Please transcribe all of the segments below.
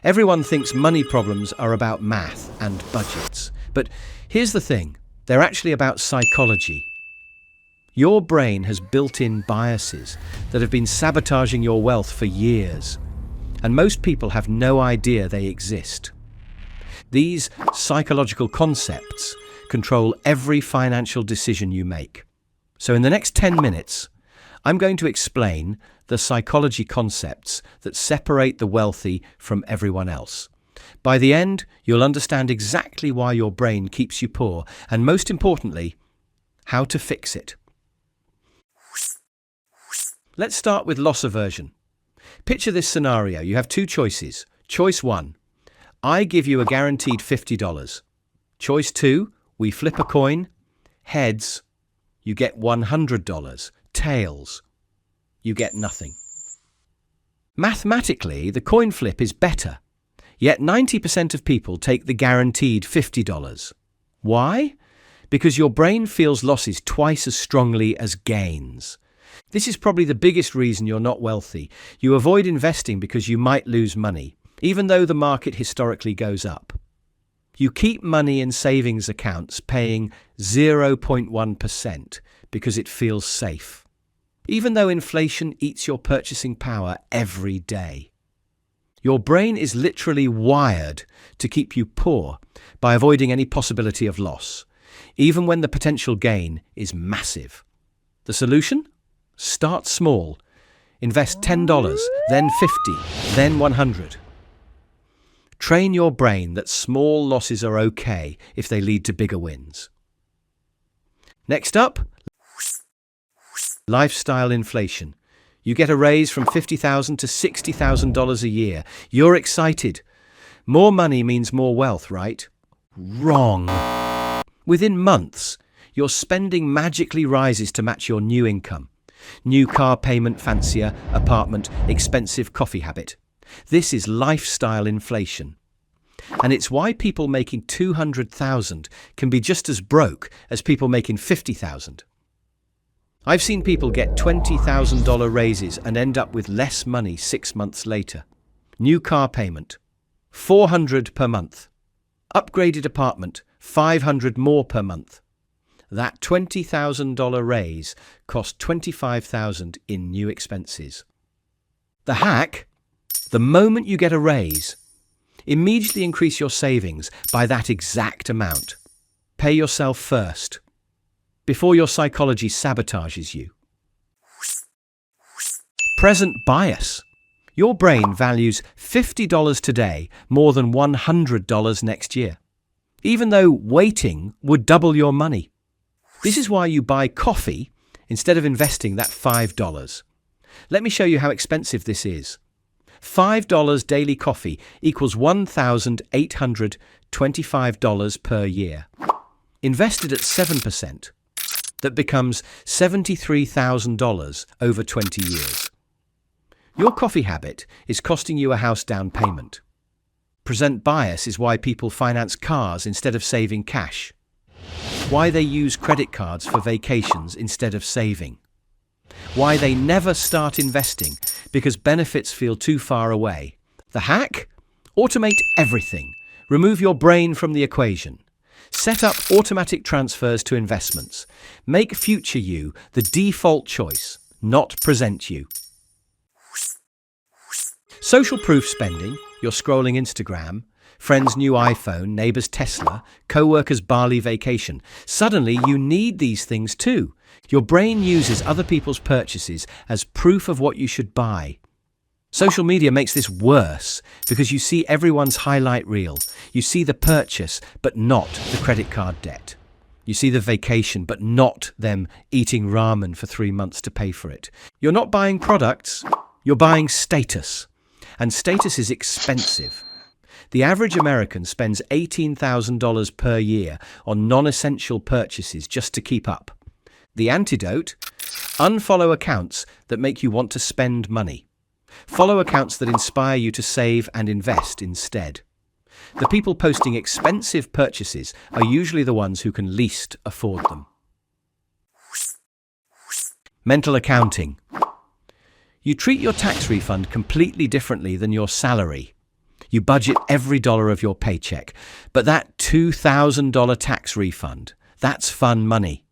Everyone thinks money problems are about math and budgets. But here's the thing, they're actually about psychology. Your brain has built-in biases that have been sabotaging your wealth for years, and most people have no idea they exist. These psychological concepts control every financial decision you make. So in the next 10 minutes, I'm going to explain the psychology concepts that separate the wealthy from everyone else. By the end, you'll understand exactly why your brain keeps you poor, and most importantly, how to fix it. Let's start with loss aversion. Picture this scenario. You have two choices. Choice 1, I give you a guaranteed $50. Choice 2, we flip a coin. Heads, you get $100. Tails, you get nothing. Mathematically, the coin flip is better, yet 90% of people take the guaranteed $50. Why? Because your brain feels losses twice as strongly as gains. This is probably the biggest reason you're not wealthy. You avoid investing because you might lose money, even though the market historically goes up. You keep money in savings accounts paying 0.1% because it feels safe, even though inflation eats your purchasing power every day. Your brain is literally wired to keep you poor by avoiding any possibility of loss, even when the potential gain is massive. The solution? Start small. Invest $10, then $50, then $100. Train your brain that small losses are okay if they lead to bigger wins. Next up, lifestyle inflation. You get a raise from $50,000 to $60,000 a year. You're excited. More money means more wealth, right? Wrong. Within months, your spending magically rises to match your new income. New car payment, fancier apartment, expensive coffee habit. This is lifestyle inflation. And it's why people making $200,000 can be just as broke as people making $50,000. I've seen people get $20,000 raises and end up with less money 6 months later. New car payment, $400 per month. Upgraded apartment, $500 more per month. That $20,000 raise cost $25,000 in new expenses. The hack? The moment you get a raise, immediately increase your savings by that exact amount. Pay yourself first, before your psychology sabotages you. Present bias. Your brain values $50 today more than $100 next year, even though waiting would double your money. This is why you buy coffee instead of investing that $5. Let me show you how expensive this is. $5 daily coffee equals $1,825 per year. Invested at 7%, that becomes $73,000 over 20 years. Your coffee habit is costing you a house down payment. Present bias is why people finance cars instead of saving cash. Why they use credit cards for vacations instead of saving. Why they never start investing because benefits feel too far away. The hack? Automate everything. Remove your brain from the equation. Set up automatic transfers to investments. Make future you the default choice, not present you. Social proof spending, you're scrolling Instagram, friend's new iPhone, neighbor's Tesla, co-worker's Bali vacation. Suddenly you need these things too. Your brain uses other people's purchases as proof of what you should buy. Social media makes this worse because you see everyone's highlight reel. You see the purchase, but not the credit card debt. You see the vacation, but not them eating ramen for 3 months to pay for it. You're not buying products, you're buying status. And status is expensive. The average American spends $18,000 per year on non-essential purchases just to keep up. The antidote? Unfollow accounts that make you want to spend money. Follow accounts that inspire you to save and invest instead. The people posting expensive purchases are usually the ones who can least afford them. Mental accounting. You treat your tax refund completely differently than your salary. You budget every dollar of your paycheck, but that $2,000 tax refund, that's fun money.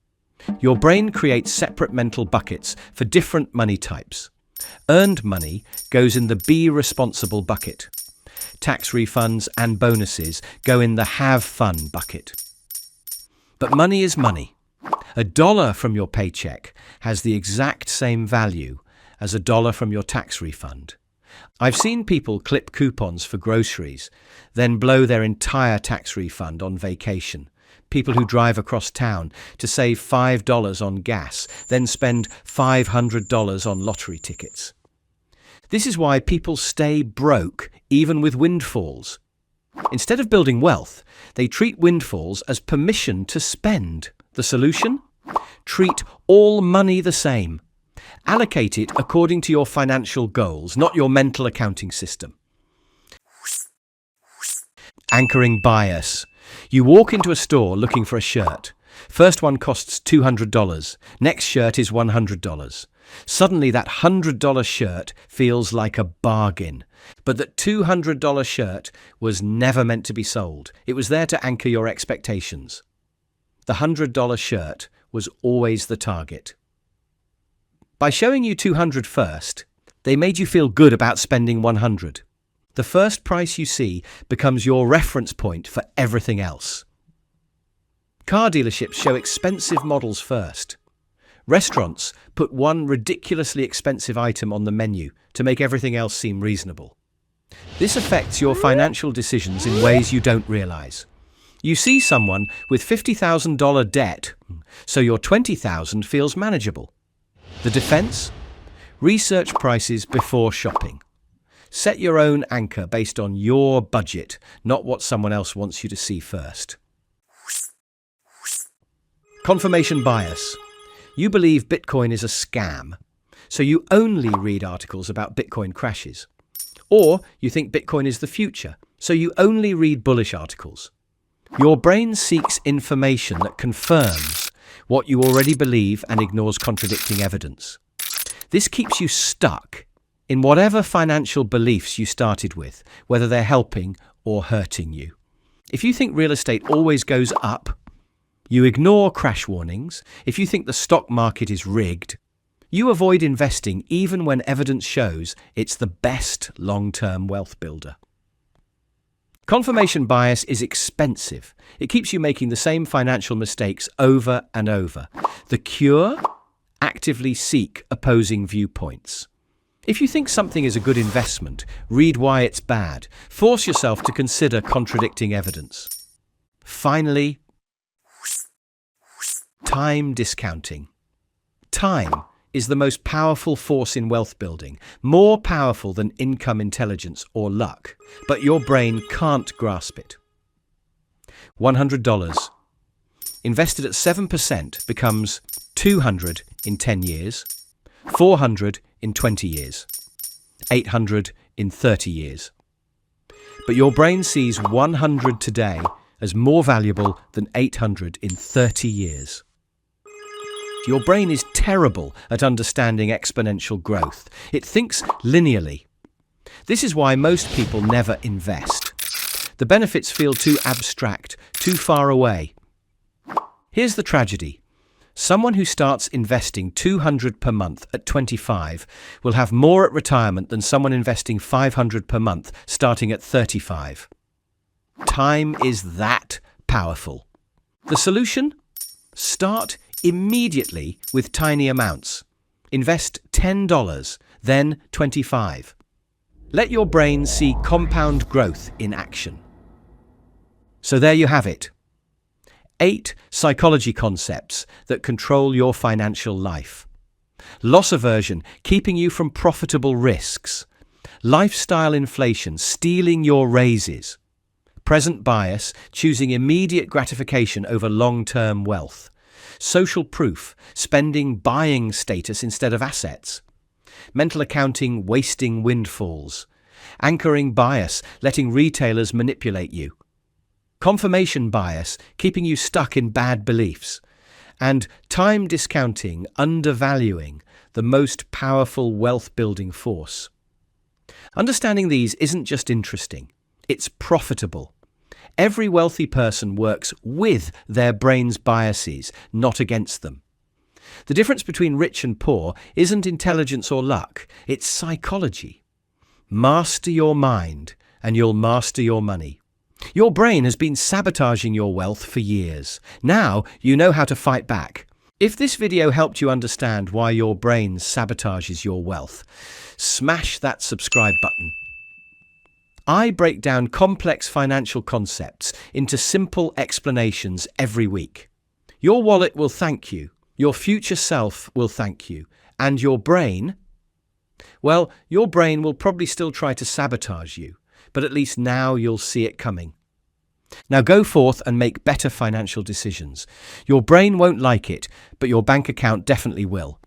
Your brain creates separate mental buckets for different money types. Earned money goes in the be responsible bucket. Tax refunds and bonuses go in the have fun bucket. But money is money. A dollar from your paycheck has the exact same value as a dollar from your tax refund. I've seen people clip coupons for groceries, then blow their entire tax refund on vacation. People who drive across town to save $5 on gas, then spend $500 on lottery tickets. This is why people stay broke even with windfalls. Instead of building wealth, they treat windfalls as permission to spend. The solution? Treat all money the same. Allocate it according to your financial goals, not your mental accounting system. Anchoring bias. You walk into a store looking for a shirt. First one costs $200. Next shirt is $100. Suddenly that $100 shirt feels like a bargain. But that $200 shirt was never meant to be sold. It was there to anchor your expectations. The $100 shirt was always the target. By showing you $200 first, they made you feel good about spending $100. The first price you see becomes your reference point for everything else. Car dealerships show expensive models first. Restaurants put one ridiculously expensive item on the menu to make everything else seem reasonable. This affects your financial decisions in ways you don't realize. You see someone with $50,000 debt, so your $20,000 feels manageable. The defense? Research prices before shopping. Set your own anchor based on your budget, not what someone else wants you to see first. Confirmation bias. You believe Bitcoin is a scam, so you only read articles about Bitcoin crashes. Or you think Bitcoin is the future, so you only read bullish articles. Your brain seeks information that confirms what you already believe and ignores contradicting evidence. This keeps you stuck in whatever financial beliefs you started with, whether they're helping or hurting you. If you think real estate always goes up, you ignore crash warnings. If you think the stock market is rigged, you avoid investing even when evidence shows it's the best long-term wealth builder. Confirmation bias is expensive. It keeps you making the same financial mistakes over and over. The cure? Actively seek opposing viewpoints. If you think something is a good investment, read why it's bad. Force yourself to consider contradicting evidence. Finally, time discounting. Time is the most powerful force in wealth building, more powerful than income intelligence or luck, but your brain can't grasp it. $100 invested at 7% becomes $200 in 10 years, $400 in 20 years, $800 in 30 years. But your brain sees $100 today as more valuable than $800 in 30 years. Your brain is terrible at understanding exponential growth. It thinks linearly. This is why most people never invest. The benefits feel too abstract, too far away. Here's the tragedy. Someone who starts investing $200 per month at 25 will have more at retirement than someone investing $500 per month starting at 35. Time is that powerful. The solution? Start immediately with tiny amounts. Invest $10, then $25. Let your brain see compound growth in action. So there you have it. 8 psychology concepts that control your financial life. Loss aversion, keeping you from profitable risks. Lifestyle inflation, stealing your raises. Present bias, choosing immediate gratification over long-term wealth. Social proof, spending buying status instead of assets. Mental accounting, wasting windfalls. Anchoring bias, letting retailers manipulate you. Confirmation bias, keeping you stuck in bad beliefs. And time discounting, undervaluing the most powerful wealth-building force. Understanding these isn't just interesting. It's profitable. Every wealthy person works with their brain's biases, not against them. The difference between rich and poor isn't intelligence or luck, it's psychology. Master your mind, and you'll master your money. Your brain has been sabotaging your wealth for years. Now you know how to fight back. If this video helped you understand why your brain sabotages your wealth, smash that subscribe button. I break down complex financial concepts into simple explanations every week. Your wallet will thank you, your future self will thank you, and your brain, well, your brain will probably still try to sabotage you, but at least now you'll see it coming. Now go forth and make better financial decisions. Your brain won't like it, but your bank account definitely will.